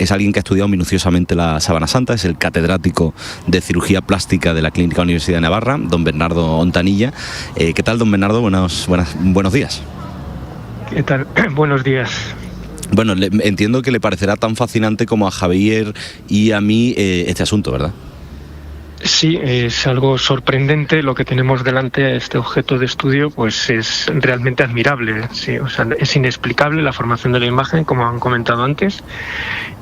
es alguien que ha estudiado minuciosamente la sábana santa, es el catedrático de cirugía plástica de la Clínica Universidad de Navarra, don Bernardo Ontanilla. ¿Qué tal, don Bernardo? Buenos días. ¿Qué tal? Buenos días. Bueno, entiendo que le parecerá tan fascinante como a Javier y a mí este asunto, ¿verdad? Sí, es algo sorprendente lo que tenemos delante. Este objeto de estudio pues es realmente admirable, sí, o sea, es inexplicable la formación de la imagen, como han comentado antes,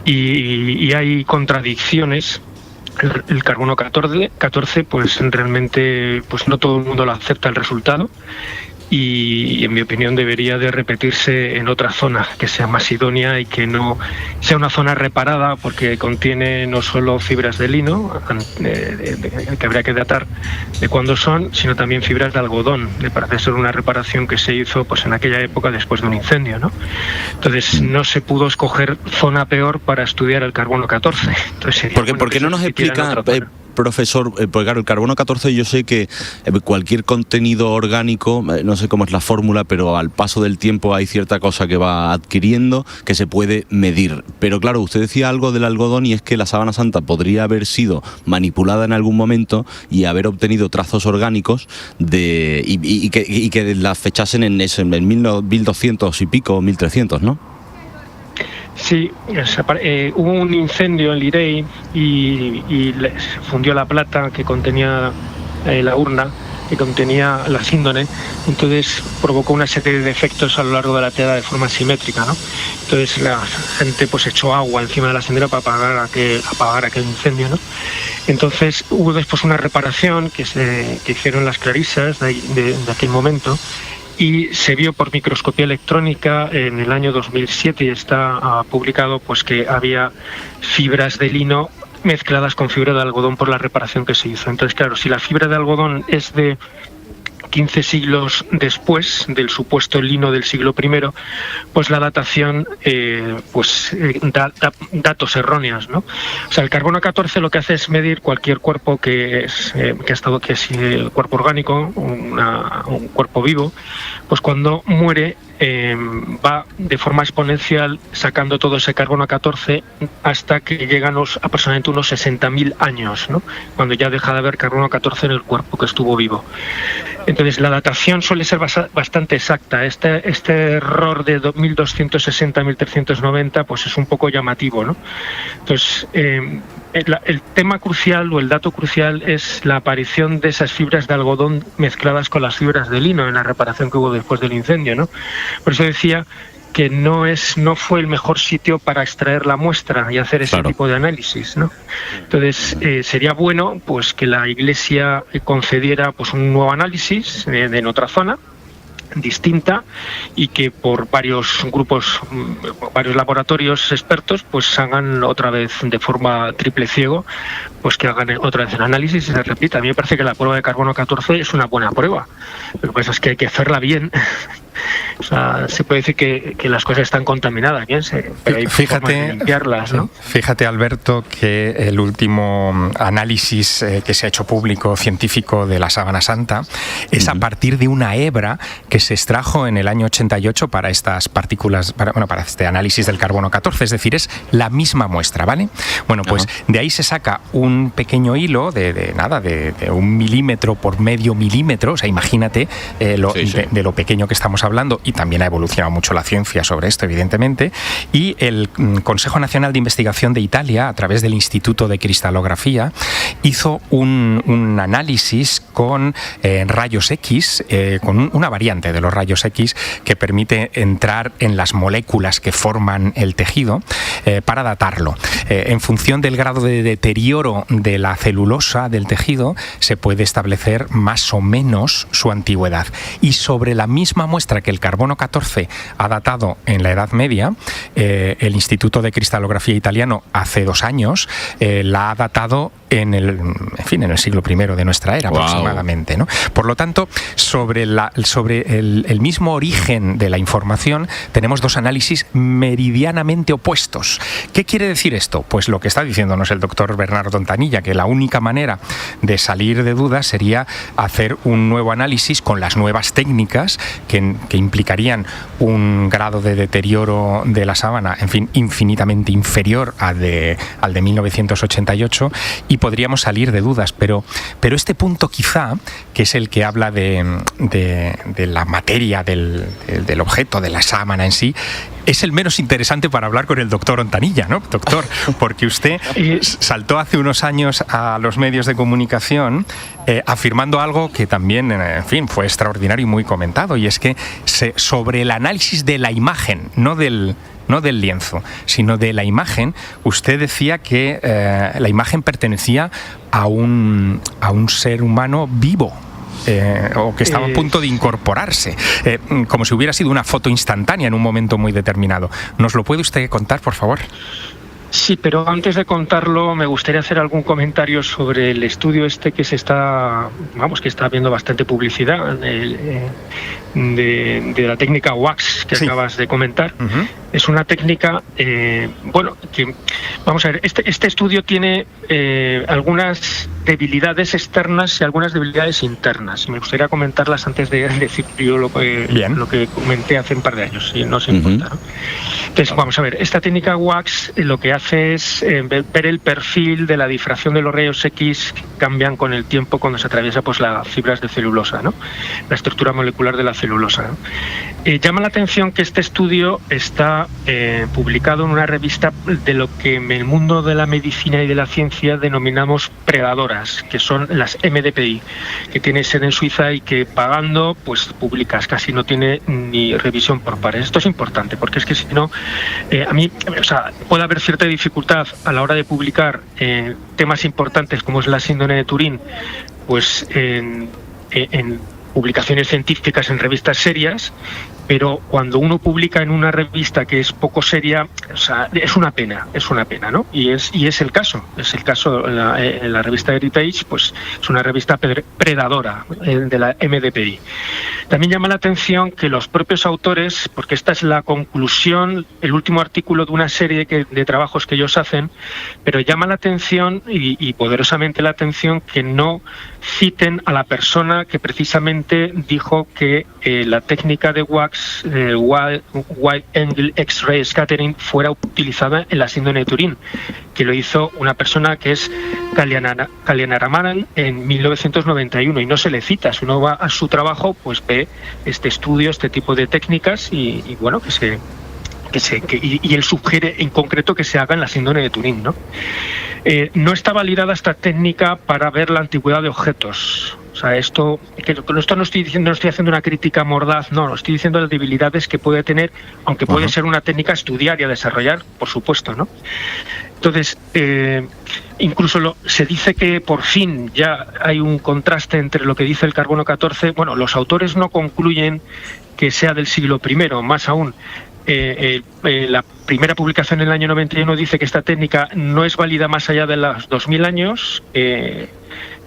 y hay contradicciones. El carbono 14 pues realmente pues no todo el mundo lo acepta el resultado, y en mi opinión debería de repetirse en otra zona que sea más idónea y que no sea una zona reparada, porque contiene no solo fibras de lino que habría que datar de cuándo son, sino también fibras de algodón. Me parece ser una reparación que se hizo pues en aquella época después de un incendio, ¿no? Entonces no se pudo escoger zona peor para estudiar el carbono 14. Entonces, ¿Por qué no nos explica, profesor? Porque claro, el carbono 14, yo sé que cualquier contenido orgánico, no sé cómo es la fórmula, pero al paso del tiempo hay cierta cosa que va adquiriendo que se puede medir. Pero claro, usted decía algo del algodón, y es que la sábana santa podría haber sido manipulada en algún momento y haber obtenido trazos orgánicos y que las fechasen en 1200 y pico, 1300, ¿no? Sí, hubo un incendio en Lirey y se fundió la plata que contenía la urna, que contenía la síndone. Entonces provocó una serie de defectos a lo largo de la tela de forma simétrica, ¿no? Entonces la gente pues echó agua encima de la sendera para apagar aquel incendio, ¿no? Entonces hubo después una reparación que hicieron las clarisas de aquel momento, y se vio por microscopía electrónica en el año 2007, y está publicado pues que había fibras de lino mezcladas con fibra de algodón por la reparación que se hizo. Entonces, claro, si la fibra de algodón es de 15 siglos después del supuesto lino del siglo I, pues la datación da datos erróneos, ¿no? O sea, el carbono 14 lo que hace es medir cualquier cuerpo que es el cuerpo orgánico, un cuerpo vivo, pues cuando muere va de forma exponencial sacando todo ese carbono 14 hasta que llegan aproximadamente unos 60.000 años, ¿no? Cuando ya deja de haber carbono 14 en el cuerpo que estuvo vivo. Entonces la datación suele ser bastante exacta. Este error de 1260-1390 pues es un poco llamativo, ¿no? Entonces el tema crucial o el dato crucial es la aparición de esas fibras de algodón mezcladas con las fibras de lino en la reparación que hubo después del incendio, ¿no? Por eso decía que no fue el mejor sitio para extraer la muestra y hacer ese tipo de análisis, ¿no? Entonces sería bueno pues que la Iglesia concediera pues un nuevo análisis en otra zona distinta, y que por varios grupos, varios laboratorios expertos pues hagan otra vez de forma triple ciego, pues que hagan otra vez el análisis y se repita. A mí me parece que la prueba de carbono 14 es una buena prueba. Lo que pasa es que hay que hacerla bien. O sea, se puede decir que las cosas están contaminadas, bien, pero hay formas de limpiarlas, ¿no? Fíjate, Alberto, que el último análisis que se ha hecho público científico de la sábana santa es a partir de una hebra que se extrajo en el año 88 para estas partículas, para este análisis del carbono 14, es decir, es la misma muestra, ¿vale? Bueno, pues de ahí se saca un pequeño hilo de 1 milímetro por medio milímetro, o sea, imagínate de lo pequeño que estamos hablando, y también ha evolucionado mucho la ciencia sobre esto, evidentemente, y el Consejo Nacional de Investigación de Italia, a través del Instituto de Cristalografía, hizo un análisis con rayos X, con una variante de los rayos X que permite entrar en las moléculas que forman el tejido para datarlo. En función del grado de deterioro de la celulosa del tejido, se puede establecer más o menos su antigüedad. Y sobre la misma muestra que el carbono 14 ha datado en la Edad Media, el Instituto de Cristalografía italiano hace 2 años la ha datado en el siglo I de nuestra era, aproximadamente, ¿no? Por lo tanto, sobre el mismo origen de la información tenemos 2 análisis meridianamente opuestos. ¿Qué quiere decir esto? objeto? Pues lo que está diciéndonos el doctor Bernardo Ontanilla, que la única manera de salir de dudas sería hacer un nuevo análisis con las nuevas técnicas que implicarían un grado de deterioro de la sábana, en fin, infinitamente inferior al de 1988, y podríamos salir de dudas. Pero este punto quizá, que es el que habla de la materia del objeto, de la sábana en sí, es el menos interesante para hablar con el doctor Ontanilla, ¿no, doctor? Porque usted saltó hace unos años a los medios de comunicación afirmando algo que también, en fin, fue extraordinario y muy comentado, y es que sobre el análisis de la imagen, no del lienzo, sino de la imagen, usted decía que la imagen pertenecía a un ser humano vivo. O que estaba a punto de incorporarse, como si hubiera sido una foto instantánea en un momento muy determinado. ¿Nos lo puede usted contar, por favor? Sí, pero antes de contarlo me gustaría hacer algún comentario sobre el estudio que se está, que está viendo bastante publicidad de la técnica WAX que acabas de comentar. Uh-huh. Es una técnica, que vamos a ver, este estudio tiene algunas debilidades externas y algunas debilidades internas. Me gustaría comentarlas antes de decir yo lo que comenté hace un par de años, si no se importa, ¿no? Entonces, vamos a ver, esta técnica WAX lo que hace es ver el perfil de la difracción de los rayos X que cambian con el tiempo cuando se atraviesa las fibras de celulosa, ¿no? La estructura molecular de la celulosa, ¿no? Llama la atención que este estudio está publicado en una revista de lo que en el mundo de la medicina y de la ciencia denominamos predadoras, que son las MDPI, que tiene sede en Suiza y que pagando pues publicas, casi no tiene ni revisión por pares. Esto es importante porque es que si no, puede haber cierta dificultad a la hora de publicar temas importantes como es la síndrome de Turín, pues en publicaciones científicas en revistas serias, pero cuando uno publica en una revista que es poco seria, es una pena, ¿no? Y es el caso, en la revista Heritage, pues es una revista predadora de la MDPI. También llama la atención que los propios autores, porque esta es la conclusión, el último artículo de una serie de trabajos que ellos hacen, pero llama la atención y poderosamente la atención que no citen a la persona que precisamente dijo que la técnica de WAX, Wide Angle X-Ray Scattering, fuera utilizada en la síndrome de Turín, que lo hizo una persona que es Kalyanaramanan en 1991, y no se le cita. Si uno va a su trabajo, pues ve este estudio, este tipo de técnicas y él sugiere en concreto que se haga en la síndrome de Turín, ¿no? No está validada esta técnica para ver la antigüedad de objetos. O sea, esto no estoy haciendo una crítica mordaz, no, estoy diciendo las debilidades que puede tener, aunque puede ser una técnica a estudiar y a desarrollar, por supuesto, ¿no? Entonces, incluso se dice que por fin ya hay un contraste entre lo que dice el carbono 14. Bueno, los autores no concluyen que sea del siglo I, más aún. La primera publicación en el año 91 dice que esta técnica no es válida más allá de los 2000 años.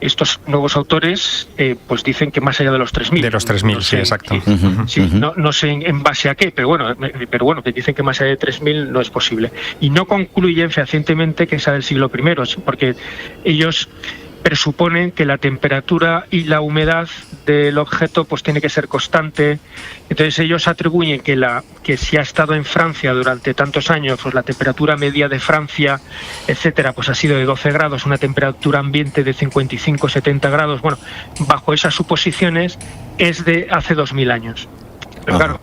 Estos nuevos autores pues dicen que más allá de los 3000. De los 3000, no sé, sí, exacto. Sí, no sé en base a qué, pero bueno, que dicen que más allá de 3000 no es posible. Y no concluyen fehacientemente que sea del siglo I, porque ellos presuponen que la temperatura y la humedad del objeto pues tiene que ser constante. Entonces ellos atribuyen que si ha estado en Francia durante tantos años, pues la temperatura media de Francia, etcétera, pues ha sido de 12 grados, una temperatura ambiente de 55-70 grados. Bueno, bajo esas suposiciones es de hace 2000 años. Pero claro,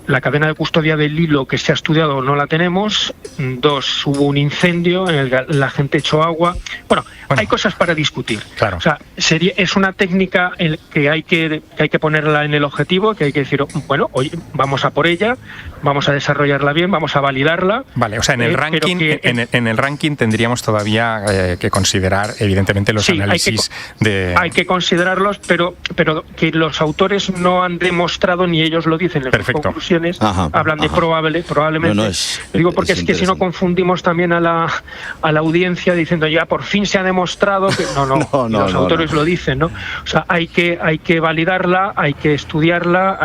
la cadena de custodia del hilo que se ha estudiado no la tenemos. 2, hubo un incendio en el que la gente echó agua. Bueno, hay cosas para discutir. Claro. O sea, es una técnica que hay que ponerla en el objetivo, que hay que decir, bueno, oye, vamos a por ella, vamos a desarrollarla bien, vamos a validarla. Vale, o sea, en el ranking, en el ranking tendríamos todavía que considerar, evidentemente, los análisis hay que considerarlos, pero que los autores no han demostrado, ni ellos lo dicen en sus conclusiones, ocasiones hablan de probablemente. No, digo porque es que si no confundimos también a la audiencia diciendo ya por fin se ha demostrado que los autores lo dicen, ¿no? O sea, hay que validarla, hay que estudiarla,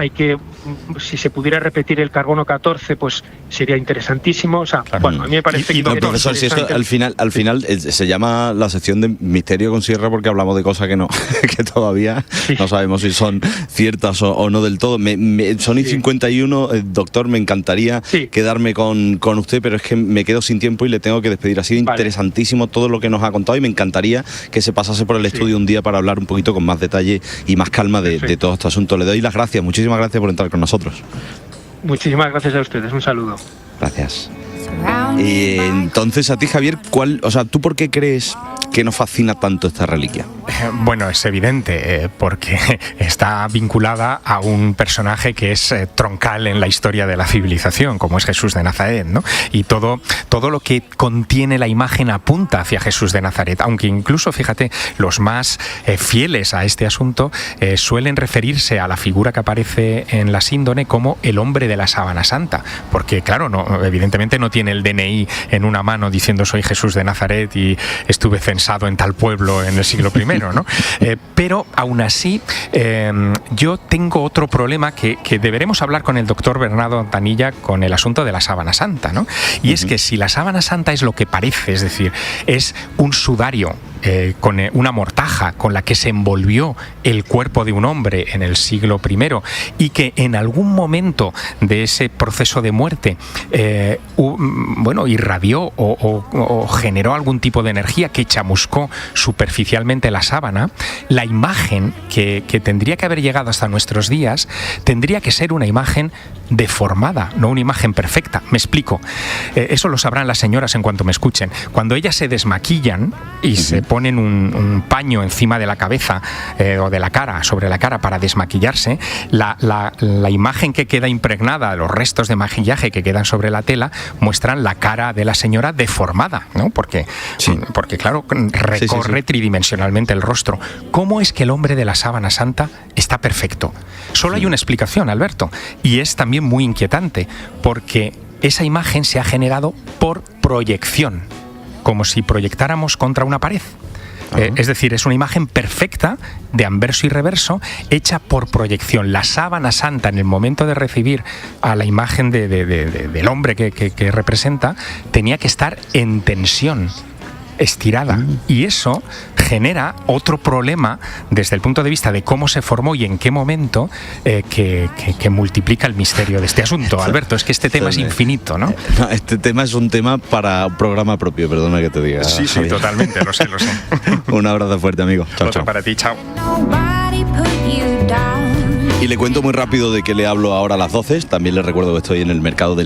si se pudiera repetir el carbono 14, pues sería interesantísimo. O sea, bueno, a mí me parece que profesor, si esto al final se llama la sección de Misterio con Sierra porque hablamos de cosas que todavía no sabemos si son ciertas o no del todo. Son y 51, doctor, me encantaría quedarme con usted, pero es que me quedo sin tiempo y le tengo que despedir. Ha sido interesantísimo todo lo que nos ha contado y me encantaría que se pasase por el estudio un día para hablar un poquito con más detalle y más calma de todo este asunto. Le doy las gracias, muchísimas gracias por entrar con nosotros. Muchísimas gracias a ustedes, un saludo. Gracias. Y entonces a ti, Javier, ¿tú por qué crees que nos fascina tanto esta reliquia? Bueno, es evidente, porque está vinculada a un personaje que es troncal en la historia de la civilización, como es Jesús de Nazaret, ¿no? Y todo lo que contiene la imagen apunta hacia Jesús de Nazaret, aunque incluso, fíjate, los más fieles a este asunto suelen referirse a la figura que aparece en la síndone como el hombre de la sábana santa, porque claro, evidentemente no tiene el DNI en una mano diciendo soy Jesús de Nazaret y estuve censado en tal pueblo en el siglo I, ¿no? Pero aún así yo tengo otro problema que deberemos hablar con el doctor Bernardo Antanilla con el asunto de la sábana santa, ¿no? Y es que si la sábana santa es lo que parece, es decir, es un sudario con una mortaja con la que se envolvió el cuerpo de un hombre en el siglo I y que en algún momento de ese proceso de muerte irradió o generó algún tipo de energía que chamuscó superficialmente la sábana, la imagen que tendría que haber llegado hasta nuestros días tendría que ser una imagen deformada, no una imagen perfecta. Me explico. Eso lo sabrán las señoras en cuanto me escuchen. Cuando ellas se desmaquillan y se ponen un paño encima de la cabeza o de la cara, sobre la cara para desmaquillarse, la imagen que queda impregnada, los restos de maquillaje que quedan sobre la tela, muestran la cara de la señora deformada, ¿no? Porque claro, recorre tridimensionalmente el rostro. ¿Cómo es que el hombre de la sábana santa está perfecto? Solo hay una explicación, Alberto, y es también muy inquietante, porque esa imagen se ha generado por proyección, como si proyectáramos contra una pared. Es decir, es una imagen perfecta de anverso y reverso hecha por proyección. La sábana santa, en el momento de recibir a la imagen del hombre que representa, tenía que estar en tensión, estirada, y eso genera otro problema desde el punto de vista de cómo se formó y en qué momento que multiplica el misterio de este asunto. Alberto, es que este tema es infinito, ¿no? Este tema es un tema para un programa propio, perdona que te diga. Sí, Javier. Totalmente, lo sé. Un abrazo fuerte, amigo. Chao, Otro para ti, chao. Y le cuento muy rápido de qué le hablo ahora a las 12. También le recuerdo que estoy en el mercado del